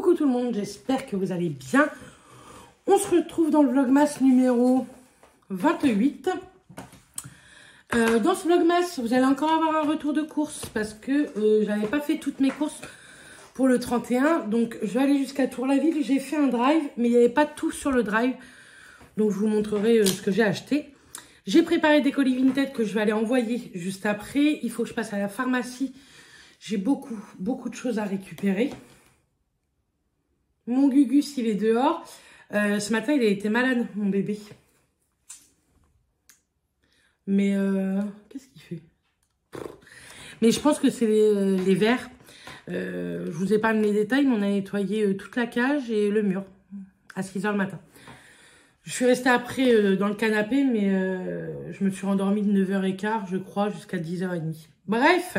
Coucou tout le monde, j'espère que vous allez bien. On se retrouve dans le Vlogmas numéro 28. Dans ce Vlogmas, vous allez encore avoir un retour de course parce que j'avais pas fait toutes mes courses pour le 31. Donc je vais aller jusqu'à Tour-la-Ville. J'ai fait un drive, mais il n'y avait pas tout sur le drive. Donc je vous montrerai ce que j'ai acheté. J'ai préparé des colis Vinted que je vais aller envoyer juste après. Il faut que je passe à la pharmacie. J'ai beaucoup de choses à récupérer. Mon Gugus, il est dehors. Ce matin, il a été malade, mon bébé. Mais qu'est-ce qu'il fait? Mais je pense que c'est les vers. Je vous épargne les détails, mais on a nettoyé toute la cage et le mur à 6 h le matin. Je suis restée après dans le canapé, mais je me suis rendormie de 9 h 15, je crois, jusqu'à 10 h 30. Bref,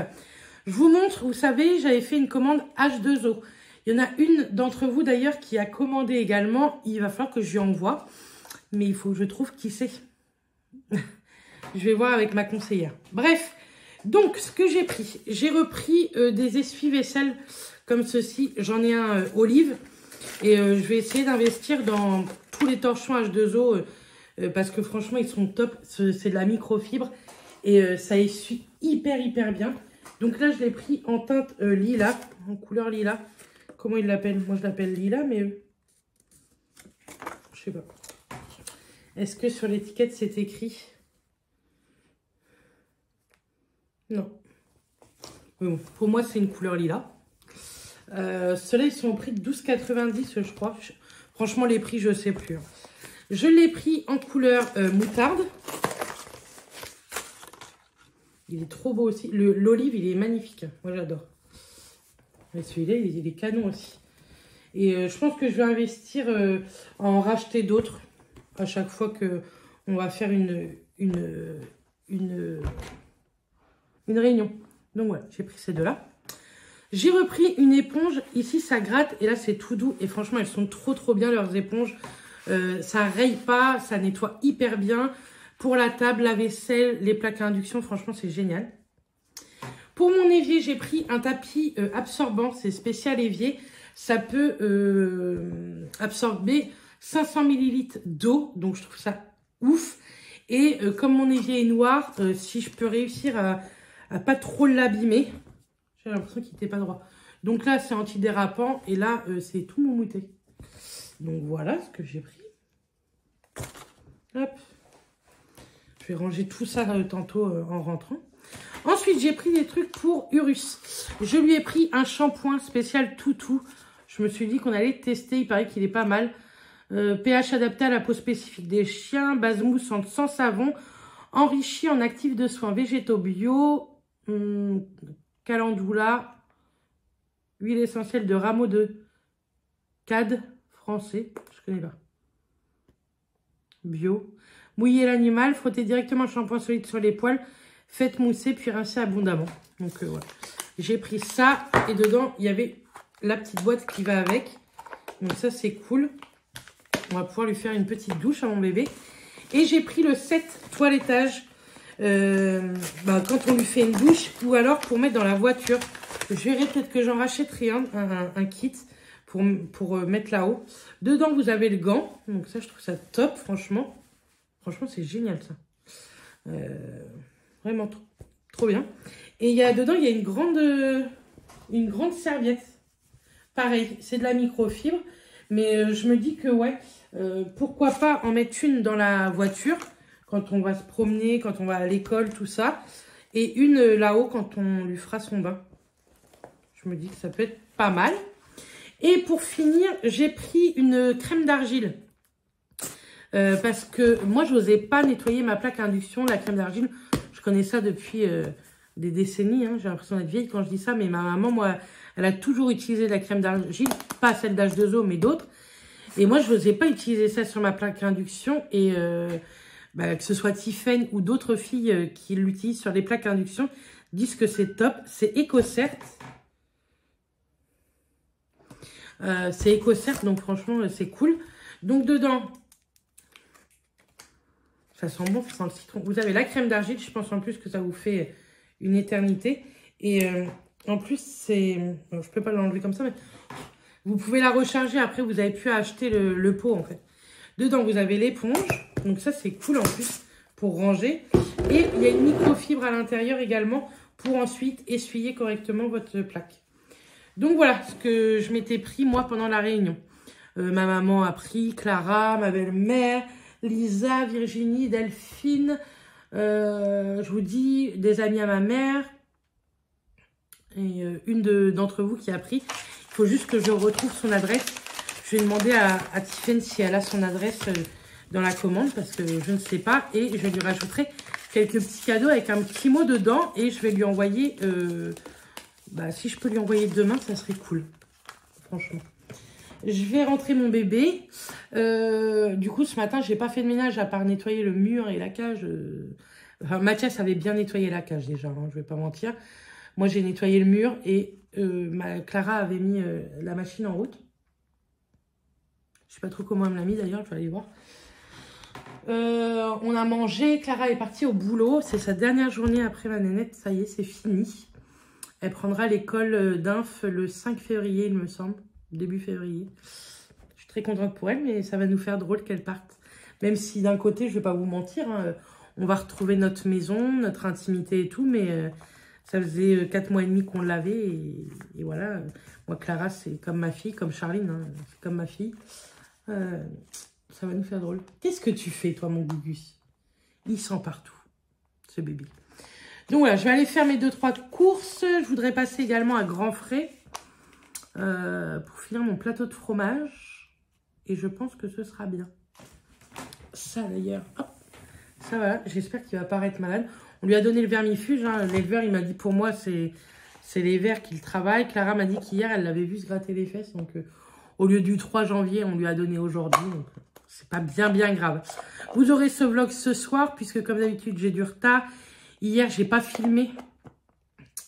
je vous montre, vous savez, j'avais fait une commande H2O. Il y en a une d'entre vous d'ailleurs qui a commandé également. Il va falloir que je lui envoie. Mais il faut que je trouve qui c'est. Je vais voir avec ma conseillère. Bref, donc ce que j'ai pris. J'ai repris des essuie-vaisselle comme ceci. J'en ai un olive. Et je vais essayer d'investir dans tous les torchons H2O. Parce que franchement, ils sont top. C'est de la microfibre. Et ça essuie hyper bien. Donc là, je l'ai pris en teinte lilas. En couleur lilas. Comment ils l'appellent? Moi, je l'appelle lilas, mais je sais pas. Est-ce que sur l'étiquette, c'est écrit? Non. Mais bon, pour moi, c'est une couleur lilas. Ceux-là, ils sont au prix de 12,90, je crois. Franchement, les prix, je sais plus. Je l'ai pris en couleur moutarde. Il est trop beau aussi. L'olive, il est magnifique. Moi, j'adore. Et celui-là, il est canon aussi. Et je pense que je vais investir en racheter d'autres à chaque fois qu'on va faire une réunion. Donc voilà, j'ai pris ces deux-là. J'ai repris une éponge. Ici, ça gratte et là, c'est tout doux. Et franchement, elles sont trop bien, leurs éponges. Ça raye pas, ça nettoie hyper bien. Pour la table, la vaisselle, les plaques à induction, franchement, c'est génial. Pour mon évier, j'ai pris un tapis absorbant, c'est spécial évier. Ça peut absorber 500 ml d'eau, donc je trouve ça ouf. Et comme mon évier est noir, si je peux réussir à pas trop l'abîmer, j'ai l'impression qu'il n'était pas droit. Donc là, c'est antidérapant et là, c'est tout moumouté. Donc voilà ce que j'ai pris. Hop. Je vais ranger tout ça tantôt en rentrant. Ensuite, j'ai pris des trucs pour Urus. Je lui ai pris un shampoing spécial toutou. Je me suis dit qu'on allait tester. Il paraît qu'il est pas mal. pH adapté à la peau spécifique des chiens. Base moussante sans savon. Enrichi en actifs de soins végétaux bio. Calendula. Huile essentielle de rameaux de cad français. Je connais pas. Bio. Mouiller l'animal. Frotter directement le shampoing solide sur les poils. Faites mousser puis rincer abondamment. Donc voilà. J'ai pris ça et dedans il y avait la petite boîte qui va avec. Donc ça c'est cool. On va pouvoir lui faire une petite douche à mon bébé. Et j'ai pris le set toilettage quand on lui fait une douche ou alors pour mettre dans la voiture. Je verrai peut-être que j'en rachèterai un kit pour mettre là-haut. Dedans vous avez le gant. Donc ça je trouve ça top franchement. Franchement c'est génial ça. Vraiment trop bien. Et dedans, il y a une grande serviette. Pareil, c'est de la microfibre. Mais je me dis que ouais, pourquoi pas en mettre une dans la voiture quand on va se promener, quand on va à l'école, tout ça. Et une là-haut quand on lui fera son bain. Je me dis que ça peut être pas mal. Et pour finir, j'ai pris une crème d'argile. Parce que moi, je n'osais pas nettoyer ma plaque à induction, la crème d'argile. Je connais ça depuis des décennies. Hein. J'ai l'impression d'être vieille quand je dis ça. Mais ma maman, moi, elle a toujours utilisé de la crème d'argile. Pas celle d'H2O, mais d'autres. Et moi, je n'osais pas utiliser ça sur ma plaque à induction. Et que ce soit Tiffen ou d'autres filles qui l'utilisent sur les plaques à induction, disent que c'est top. C'est EcoCert. C'est EcoCert, donc franchement, c'est cool. Donc dedans... Ça sent bon, ça sent le citron. Vous avez la crème d'argile. Je pense en plus que ça vous fait une éternité. Et en plus, c'est... Bon, je ne peux pas l'enlever comme ça, mais Vous pouvez la recharger. Après, vous avez pu acheter le pot, en fait. Dedans, vous avez l'éponge. Donc ça, c'est cool en plus pour ranger. Et il y a une microfibre à l'intérieur également pour ensuite essuyer correctement votre plaque. Donc voilà ce que je m'étais pris, moi, pendant la réunion. Ma maman a pris, Clara, ma belle-mère, Lisa, Virginie, Delphine. Je vous dis, des amis à ma mère. Et une d'entre vous qui a pris. Il faut juste que je retrouve son adresse. Je vais demander à Tiffany si elle a son adresse dans la commande parce que je ne sais pas. Et je lui rajouterai quelques petits cadeaux avec un petit mot dedans. Et je vais lui envoyer... si je peux lui envoyer demain, ça serait cool. Franchement. Je vais rentrer mon bébé. Du coup, ce matin, je n'ai pas fait de ménage à part nettoyer le mur et la cage. Enfin, Mathias avait bien nettoyé la cage déjà, hein, je ne vais pas mentir. Moi, j'ai nettoyé le mur et Clara avait mis la machine en route. Je ne sais pas trop comment elle me l'a mis d'ailleurs, je vais aller voir. On a mangé, Clara est partie au boulot. C'est sa dernière journée après ma nénette, ça y est, c'est fini. Elle prendra l'école d'Inf le 5 février, il me semble. Début février. Je suis très contente pour elle, mais ça va nous faire drôle qu'elle parte. Même si d'un côté, je ne vais pas vous mentir, hein, on va retrouver notre maison, notre intimité et tout, mais ça faisait 4 mois et demi qu'on l'avait. Et voilà, moi, Clara, c'est comme ma fille, comme Charline, hein, c'est comme ma fille. Ça va nous faire drôle. Qu'est-ce que tu fais, toi, mon Gugus? Il sent partout, ce bébé. Donc voilà, je vais aller faire mes 2-3 courses. Je voudrais passer également à Grand Frais pour finir mon plateau de fromage. Et je pense que ce sera bien. Ça d'ailleurs, hop, ça va. J'espère qu'il va pas être malade. On lui a donné le vermifuge. Hein. L'éleveur, il m'a dit pour moi, c'est les vers qu'il travaille. Clara m'a dit qu'hier, elle l'avait vu se gratter les fesses. Donc au lieu du 3 janvier, on lui a donné aujourd'hui. Donc c'est pas bien grave. Vous aurez ce vlog ce soir, puisque comme d'habitude, j'ai du retard. Hier, j'ai pas filmé.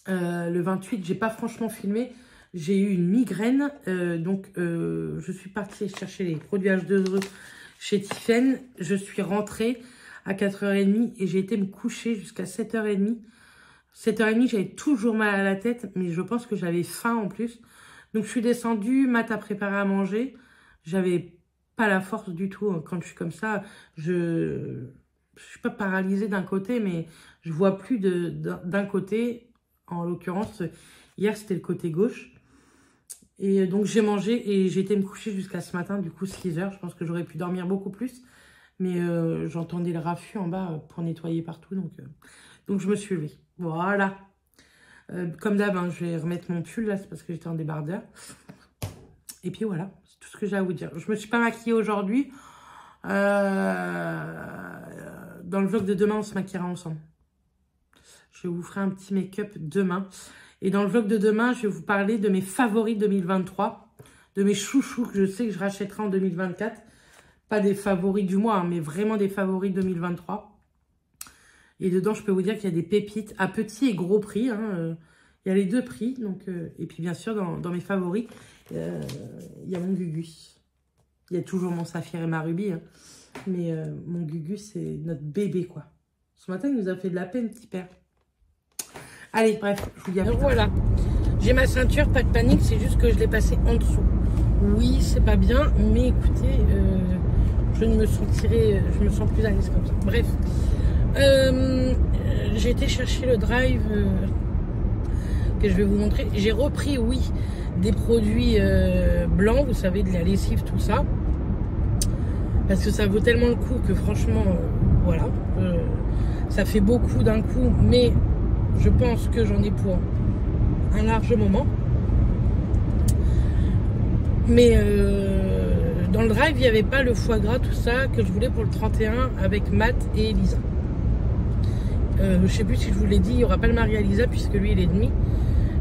Le 28, j'ai pas franchement filmé. J'ai eu une migraine. Je suis partie chercher les produits H2O chez Tiffany. Je suis rentrée à 4h30 et j'ai été me coucher jusqu'à 7h30. 7h30, j'avais toujours mal à la tête, mais je pense que j'avais faim en plus. Donc, je suis descendue. Matt a préparé à manger. J'avais pas la force du tout. Quand je suis comme ça, je suis pas paralysée d'un côté, mais je vois plus d'un côté. En l'occurrence, hier, c'était le côté gauche. Et donc, j'ai mangé et j'ai été me coucher jusqu'à ce matin, du coup, 6h. Je pense que j'aurais pu dormir beaucoup plus. Mais j'entendais le raffut en bas pour nettoyer partout. Donc je me suis levée. Voilà. Comme d'hab, hein, je vais remettre mon pull, là, c'est parce que j'étais en débardeur. Et puis voilà, c'est tout ce que j'ai à vous dire. Je me suis pas maquillée aujourd'hui. Dans le vlog de demain, on se maquillera ensemble. Je vous ferai un petit make-up demain. Et dans le vlog de demain, je vais vous parler de mes favoris 2023. De mes chouchous que je sais que je rachèterai en 2024. Pas des favoris du mois, hein, mais vraiment des favoris 2023. Et dedans, je peux vous dire qu'il y a des pépites à petit et gros prix. Hein, il y a les deux prix. Donc, et puis, bien sûr, dans mes favoris, il y a mon Gugus. Il y a toujours mon Saphir et ma Ruby. Hein, mais mon Gugus, c'est notre bébé, quoi. Ce matin, il nous a fait de la peine, petit père. Allez, bref, je vous dis à plus tard. Voilà. J'ai ma ceinture, pas de panique. C'est juste que je l'ai passée en dessous. Oui, c'est pas bien. Mais écoutez, je me sens plus à l'aise comme ça. Bref. J'ai été chercher le drive que je vais vous montrer. J'ai repris, oui, des produits blancs, vous savez, de la lessive, tout ça. Parce que ça vaut tellement le coup que franchement, voilà. Ça fait beaucoup d'un coup, mais je pense que j'en ai pour un large moment. Mais dans le drive, il n'y avait pas le foie gras, tout ça, que je voulais pour le 31 avec Matt et Elisa. Je ne sais plus si je vous l'ai dit, il n'y aura pas le mari à Lisa puisque lui il est demi.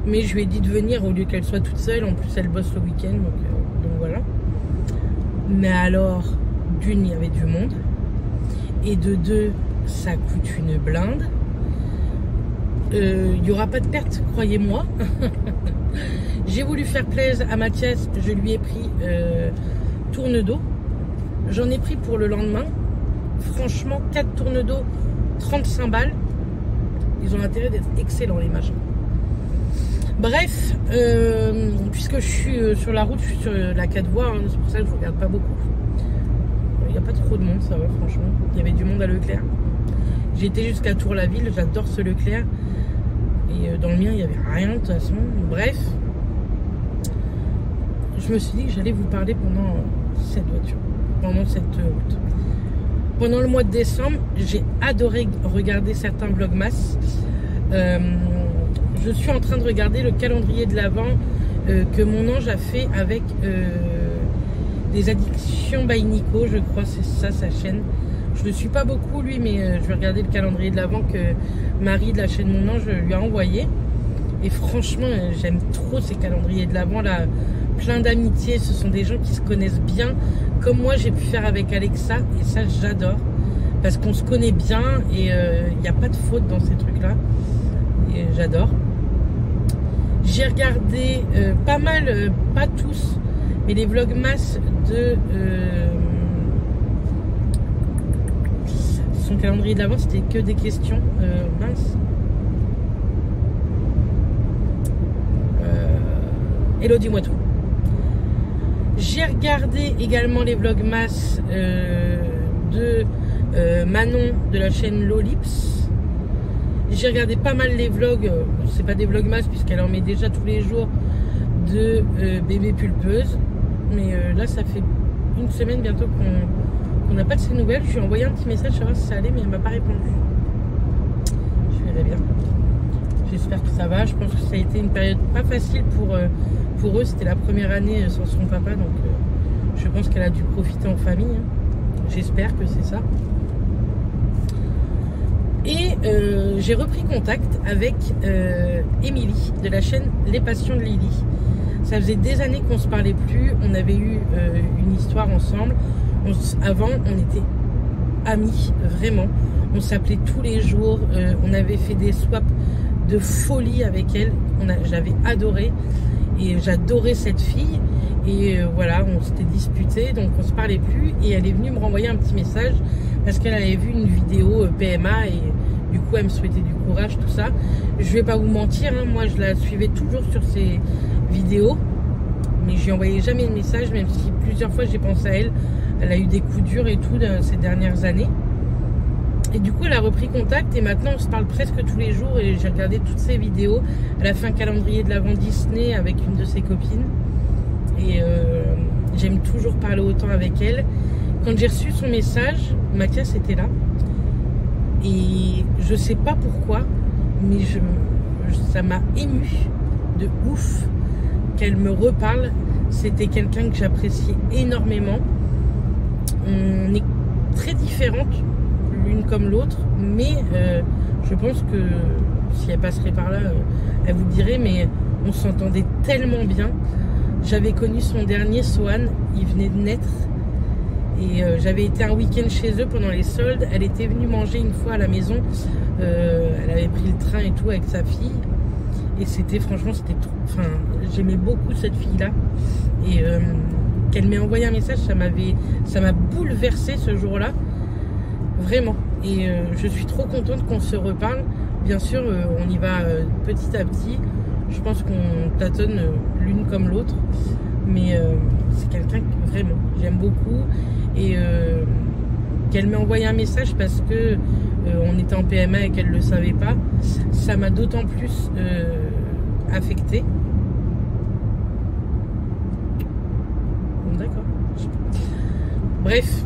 Mais je lui ai dit de venir au lieu qu'elle soit toute seule. En plus elle bosse le week-end, donc voilà. Mais alors, d'une, il y avait du monde. Et de deux, ça coûte une blinde. Il n'y aura pas de perte, croyez-moi. J'ai voulu faire plaisir à Mathias, je lui ai pris tourne d'eau. J'en ai pris pour le lendemain. Franchement, 4 tourne d'eau, 35 balles. Ils ont intérêt d'être excellents, les machins. Bref, puisque je suis sur la route, je suis sur la 4 voies, hein, c'est pour ça que je ne regarde pas beaucoup. Il n'y a pas trop de monde, ça va franchement. Il y avait du monde à Leclerc. J'ai été jusqu'à Tour-la-Ville, j'adore ce Leclerc. Et dans le mien, il n'y avait rien de toute façon. Bref, je me suis dit que j'allais vous parler pendant cette voiture, pendant cette route. Pendant le mois de décembre, j'ai adoré regarder certains vlogmas. Je suis en train de regarder le calendrier de l'Avent que mon ange a fait avec des addictions by Nico, je crois, c'est ça sa chaîne. Je ne suis pas beaucoup lui, mais je vais regarder le calendrier de l'Avent que Marie de la chaîne Mon Ange lui a envoyé. Et franchement, j'aime trop ces calendriers de l'Avent là, plein d'amitié. Ce sont des gens qui se connaissent bien, comme moi j'ai pu faire avec Alexa, et ça j'adore parce qu'on se connaît bien et il n'y a pas de faute dans ces trucs là. Et j'adore. J'ai regardé pas mal, pas tous, mais les vlogmas de son calendrier de l'Avent, c'était que des questions. Mince. Hello, dis-moi tout. J'ai regardé également les vlogmas de Manon de la chaîne Lolips. J'ai regardé pas mal les vlogs, c'est pas des vlogmas puisqu'elle en met déjà tous les jours, de bébé pulpeuse. Mais là, ça fait une semaine bientôt qu'on n'a pas de ses nouvelles. Je lui ai envoyé un petit message, savoir si ça allait, mais elle m'a pas répondu. Je verrai bien. J'espère que ça va. Je pense que ça a été une période pas facile pour eux. C'était la première année sans son papa, donc je pense qu'elle a dû profiter en famille. Hein. J'espère que c'est ça. Et j'ai repris contact avec Émilie de la chaîne Les Passions de Lily. Ça faisait des années qu'on ne se parlait plus. On avait eu une histoire ensemble. Avant, on était amis, vraiment. On s'appelait tous les jours. On avait fait des swaps de folie avec elle. J'avais adoré. Et j'adorais cette fille. Et voilà, on s'était disputé, donc on ne se parlait plus. Et elle est venue me renvoyer un petit message parce qu'elle avait vu une vidéo PMA et du coup elle me souhaitait du courage, tout ça. Je vais pas vous mentir, hein, moi je la suivais toujours sur ses vidéos, mais je lui envoyais jamais de message, même si plusieurs fois j'ai pensé à elle. Elle a eu des coups durs et tout ces dernières années. Et du coup elle a repris contact et maintenant on se parle presque tous les jours et j'ai regardé toutes ses vidéos. Elle a fait un calendrier de l'Avent Disney avec une de ses copines. Et j'aime toujours parler autant avec elle. Quand j'ai reçu son message, Mathias était là. Et je sais pas pourquoi, mais ça m'a ému de ouf qu'elle me reparle. C'était quelqu'un que j'appréciais énormément. On est très différentes l'une comme l'autre, mais je pense que si elle passerait par là, elle vous dirait, mais on s'entendait tellement bien. J'avais connu son dernier, Swan, il venait de naître. Et j'avais été un week-end chez eux pendant les soldes. Elle était venue manger une fois à la maison. Elle avait pris le train et tout avec sa fille. Et c'était, franchement, c'était trop... Enfin, j'aimais beaucoup cette fille-là. Et qu'elle m'ait envoyé un message, ça m'a bouleversée ce jour-là. Vraiment. Et je suis trop contente qu'on se reparle. Bien sûr, on y va petit à petit. Je pense qu'on tâtonne l'une comme l'autre. Mais c'est quelqu'un que vraiment j'aime beaucoup. Et qu'elle m'ait envoyé un message parce que on était en PMA et qu'elle ne le savait pas, ça m'a d'autant plus affectée. D'accord. Bref.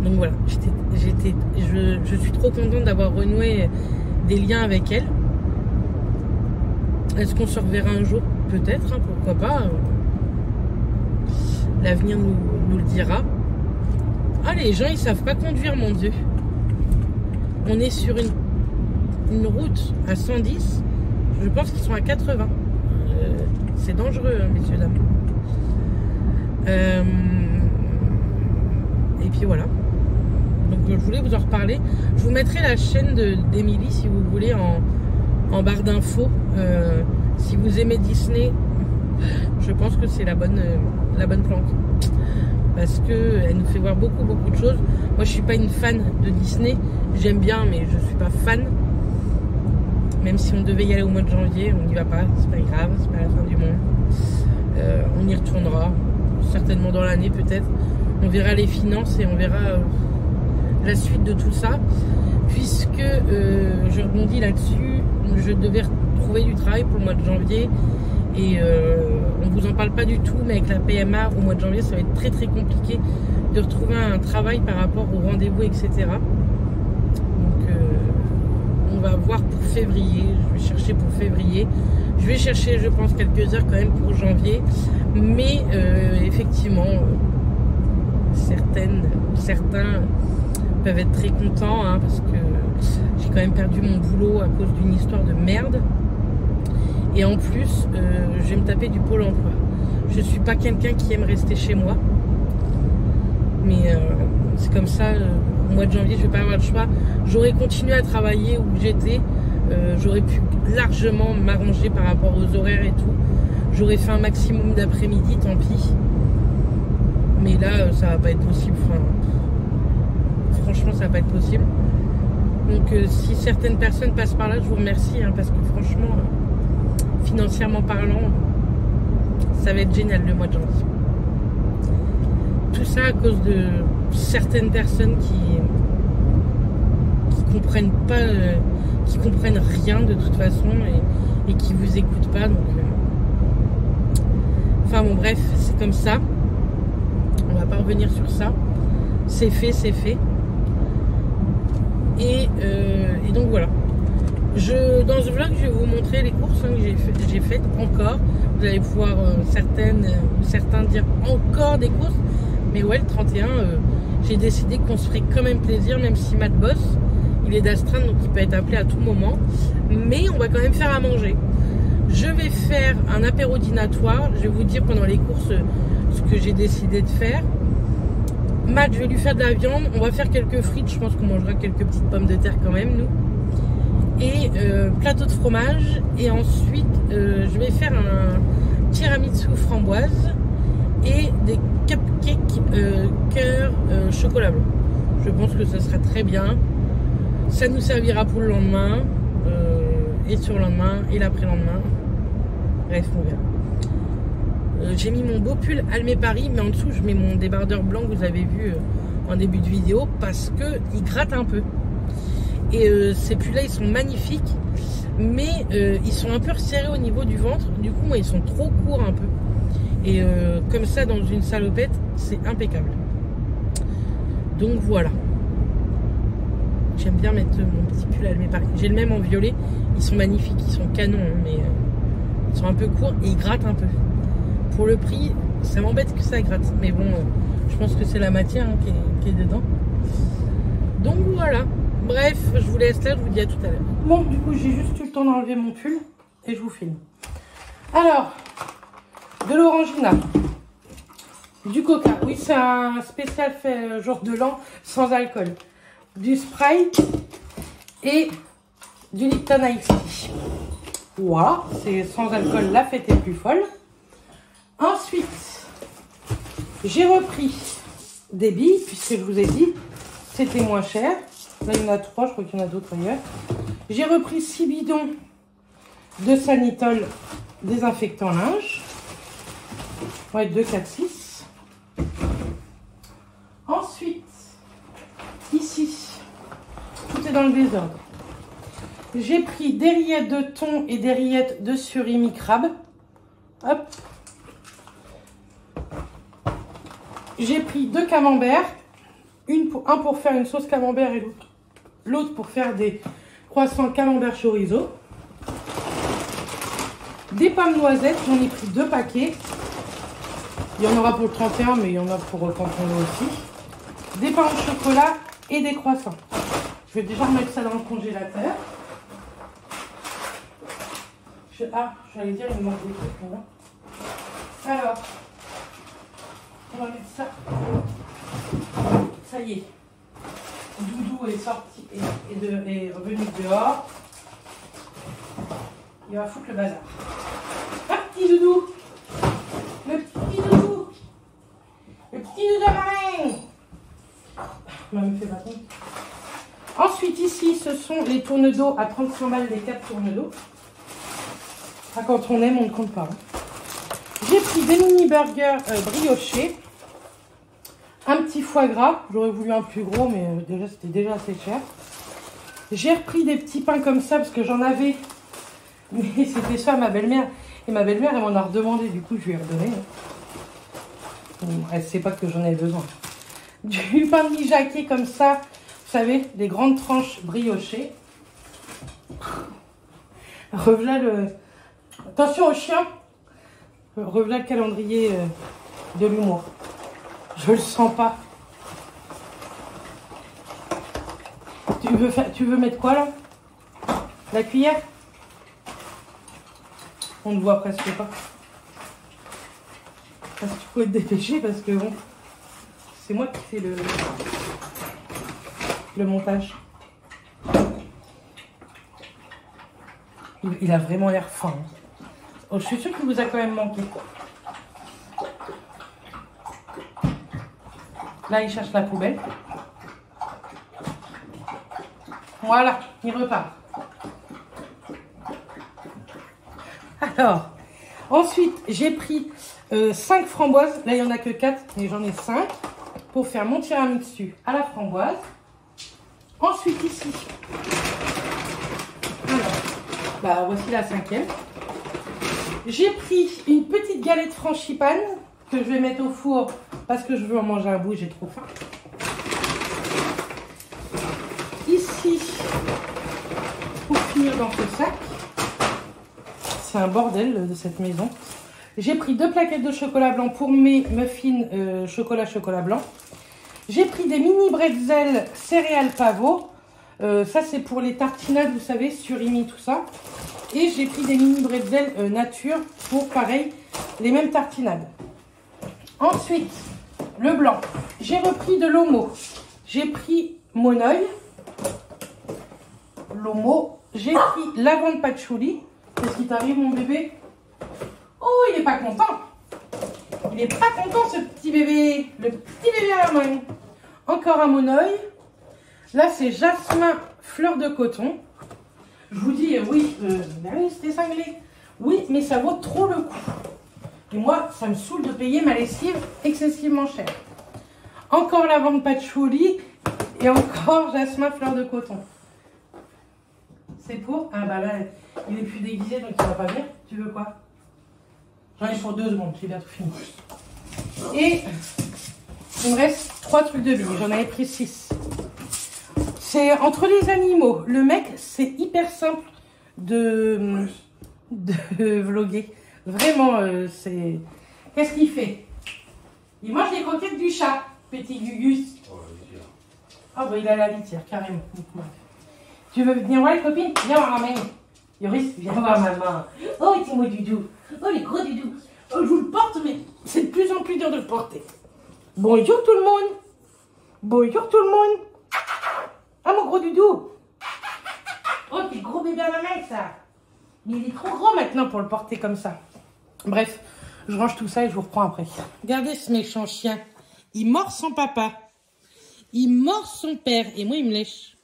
Donc voilà, je suis trop contente d'avoir renoué des liens avec elle. Est-ce qu'on se reverra un jour? Peut-être, hein, pourquoi pas. L'avenir nous le dira. Ah, les gens, ils savent pas conduire, mon Dieu. On est sur une route à 110. Je pense qu'ils sont à 80. C'est dangereux, hein, messieurs, dames. Et puis voilà. Donc, je voulais vous en reparler. Je vous mettrai la chaîne d'Émilie, si vous voulez, en barre d'infos. Si vous aimez Disney, je pense que c'est la bonne planque. Parce qu'elle nous fait voir beaucoup de choses. Moi je suis pas une fan de Disney. J'aime bien mais je suis pas fan. Même si on devait y aller au mois de janvier, on n'y va pas, c'est pas grave, c'est pas la fin du monde. On y retournera, certainement dans l'année peut-être. On verra les finances et on verra la suite de tout ça. Puisque je rebondis là-dessus, je devais retrouver du travail pour le mois de janvier. Et on ne vous en parle pas du tout, mais avec la PMA au mois de janvier, ça va être très très compliqué de retrouver un travail par rapport au rendez-vous, etc. Donc on va voir pour février, je vais chercher pour février. Je vais chercher, je pense, quelques heures quand même pour janvier. Mais effectivement, certains peuvent être très contents hein, parce que j'ai quand même perdu mon boulot à cause d'une histoire de merde. Et en plus, je vais me taper du pôle emploi. Je suis pas quelqu'un qui aime rester chez moi. Mais c'est comme ça, au mois de janvier, je vais pas avoir le choix. J'aurais continué à travailler où j'étais. J'aurais pu largement m'arranger par rapport aux horaires et tout. J'aurais fait un maximum d'après-midi, tant pis. Mais là, ça va pas être possible. Enfin, franchement, ça va pas être possible. Donc, si certaines personnes passent par là, je vous remercie. Hein, parce que franchement, financièrement parlant, ça va être génial le mois de janvier. Tout ça à cause de certaines personnes qui comprennent pas, qui comprennent rien de toute façon et qui vous écoutent pas. Donc, enfin bon, bref, c'est comme ça. On va pas revenir sur ça. C'est fait, c'est fait. Et donc voilà. Dans ce vlog, je vais vous montrer les courses hein, que j'ai faites encore. Vous allez pouvoir certains dire encore des courses. Mais ouais, le 31, j'ai décidé qu'on se ferait quand même plaisir, même si Matt bosse. Il est d'astreinte, donc il peut être appelé à tout moment. Mais on va quand même faire à manger. Je vais faire un apéro dînatoire. Je vais vous dire pendant les courses ce que j'ai décidé de faire. Matt, je vais lui faire de la viande. On va faire quelques frites. Je pense qu'on mangera quelques petites pommes de terre quand même, nous. Et plateau de fromage. Et ensuite, je vais faire un tiramisu framboise et des cupcakes cœur chocolat blanc. Je pense que ce sera très bien. Ça nous servira pour le lendemain, et sur le lendemain, et l'après-lendemain. Bref, on verra. J'ai mis mon beau pull Almé Paris, mais en dessous, je mets mon débardeur blanc que vous avez vu en début de vidéo, parce qu'il gratte un peu. Et ces pulls-là, ils sont magnifiques, mais ils sont un peu resserrés au niveau du ventre. Du coup, moi, ils sont trop courts un peu. Et comme ça, dans une salopette, c'est impeccable. Donc voilà. J'aime bien mettre mon petit pull Almé Paris. J'ai le même en violet. Ils sont magnifiques, ils sont canons, hein, mais ils sont un peu courts et ils grattent un peu. Pour le prix, ça m'embête que ça gratte. Mais bon, je pense que c'est la matière hein, qui est dedans. Donc voilà. Bref, je vous laisse là, je vous dis à tout à l'heure. Bon, du coup, j'ai juste eu le temps d'enlever mon pull et je vous filme. Alors, de l'orangina, du coca. Oui, c'est un spécial fait jour de l'an sans alcool. Du Sprite et du Lipton Ice Tea. Voilà, c'est sans alcool, la fête est plus folle. Ensuite, j'ai repris des billes, puisque je vous ai dit, c'était moins cher. Là, il y en a 3, je crois qu'il y en a d'autres ailleurs. J'ai repris 6 bidons de Sanitol désinfectant linge. Ouais, 2, 4, 6. Ensuite, ici, tout est dans le désordre. J'ai pris des rillettes de thon et des rillettes de surimi crabe. Hop. J'ai pris 2 camemberts. Un pour faire une sauce camembert et l'autre pour faire des croissants camembert chorizo. Des pommes noisettes, j'en ai pris 2 paquets. Il y en aura pour le 31, mais il y en a pour quand on veut aussi. Des pains au chocolat et des croissants. Je vais déjà remettre ça dans le congélateur. J'allais dire, il me manque des trucs là. Alors, on va mettre ça. Ça y est. Doudou est sorti et est revenu dehors. Il va foutre le bazar. Ah, petit doudou. Le petit doudou. Le petit doudou marin. On me fait pas compte. Ensuite, Ensuite, ici, ce sont les tourne d'eau à 35 balles, les 4 tourne d'eau. Ah, quand on aime, on ne compte pas. Hein. J'ai pris des mini burgers briochés. Un petit foie gras. J'aurais voulu un plus gros, mais déjà, c'était déjà assez cher. J'ai repris des petits pains comme ça, parce que j'en avais. Mais c'était ça, ma belle-mère. Et ma belle-mère, elle m'en a redemandé. Du coup, je lui ai redonné. Elle ne sait pas que j'en ai besoin. Du pain de mijaqué comme ça. Vous savez, des grandes tranches briochées. Revoilà le... Attention aux chiens. Revoilà le calendrier de l'humour. Je le sens pas. Tu veux mettre quoi là? La cuillère? On ne voit presque pas. Parce que tu peux te dépêcher parce que bon, c'est moi qui fais le montage. Il a vraiment l'air fin. Oh, je suis sûre qu'il vous a quand même manqué. Là, il cherche la poubelle. Voilà, il repart. Alors, ensuite, j'ai pris 5 framboises. Là, il n'y en a que 4, mais j'en ai 5 pour faire mon tiramisu à la framboise. Ensuite, ici, alors, bah, voici la 5e. J'ai pris une petite galette frangipane que je vais mettre au four parce que je veux en manger un bout, j'ai trop faim. Ici, pour finir dans ce sac, c'est un bordel de cette maison. J'ai pris 2 plaquettes de chocolat blanc pour mes muffins chocolat blanc. J'ai pris des mini bretzels céréales pavot. Ça, c'est pour les tartinades, vous savez, surimi, tout ça. Et j'ai pris des mini bretzels nature pour, pareil, les mêmes tartinades. Ensuite, le blanc. J'ai repris de l'Omo. J'ai pris Monoeil. L'Omo. J'ai pris lavande patchouli. Qu'est-ce qui t'arrive, mon bébé? Oh, il n'est pas content. Il n'est pas content, ce petit bébé. Le petit bébé à la main. Encore un Monoeil. Là, c'est jasmin fleur de coton. Je vous dis, oui, c'était cinglé. Oui, mais ça vaut trop le coup. Et moi, ça me saoule de payer ma lessive excessivement cher. Encore lavande patchouli et encore jasmin fleur de coton. C'est pour... Ah bah là, il est plus déguisé, donc il va pas venir. Tu veux quoi? J'en ai pour 2 secondes, j'ai bientôt fini. Et il me reste 3 trucs de billes. J'en avais pris 6. C'est entre les animaux. Le mec, c'est hyper simple de vloguer. Vraiment, c'est... Qu'est-ce qu'il fait? Il mange les croquettes du chat, petit Gugus. Ah bah il a la litière, carrément. Tu veux venir voir les copines? Viens voir ma main. Yoris, viens voir maman. Oh, petit mot doudou. Oh, les gros doudous. Oh, je vous le porte, mais c'est de plus en plus dur de le porter. Bonjour tout le monde. Bonjour tout le monde. Ah, mon gros doudou. Oh, t'es gros bébé à la main, ça. Mais il est trop gros maintenant pour le porter comme ça. Bref, je range tout ça et je vous reprends après. Regardez ce méchant chien. Il mord son papa. Il mord son père. Et moi, il me lèche.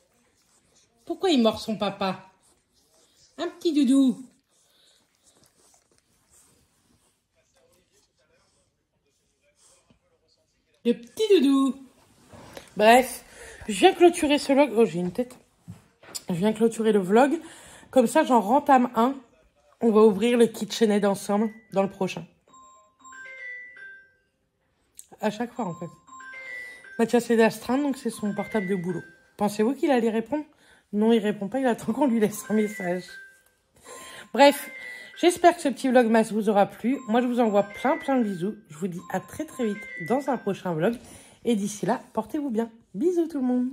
Pourquoi il mord son papa? Un petit doudou. Le petit doudou. Bref, je viens clôturer ce vlog. Oh, j'ai une tête. Je viens clôturer le vlog. Comme ça, j'en rentame un. On va ouvrir le KitchenAid ensemble dans le prochain. À chaque fois, en fait. Mathias est d'astreinte, donc c'est son portable de boulot. Pensez-vous qu'il allait répondre? Non, il répond pas. Il attend qu'on lui laisse un message. Bref, j'espère que ce petit vlogmas vous aura plu. Moi, je vous envoie plein de bisous. Je vous dis à très vite dans un prochain vlog. Et d'ici là, portez-vous bien. Bisous tout le monde.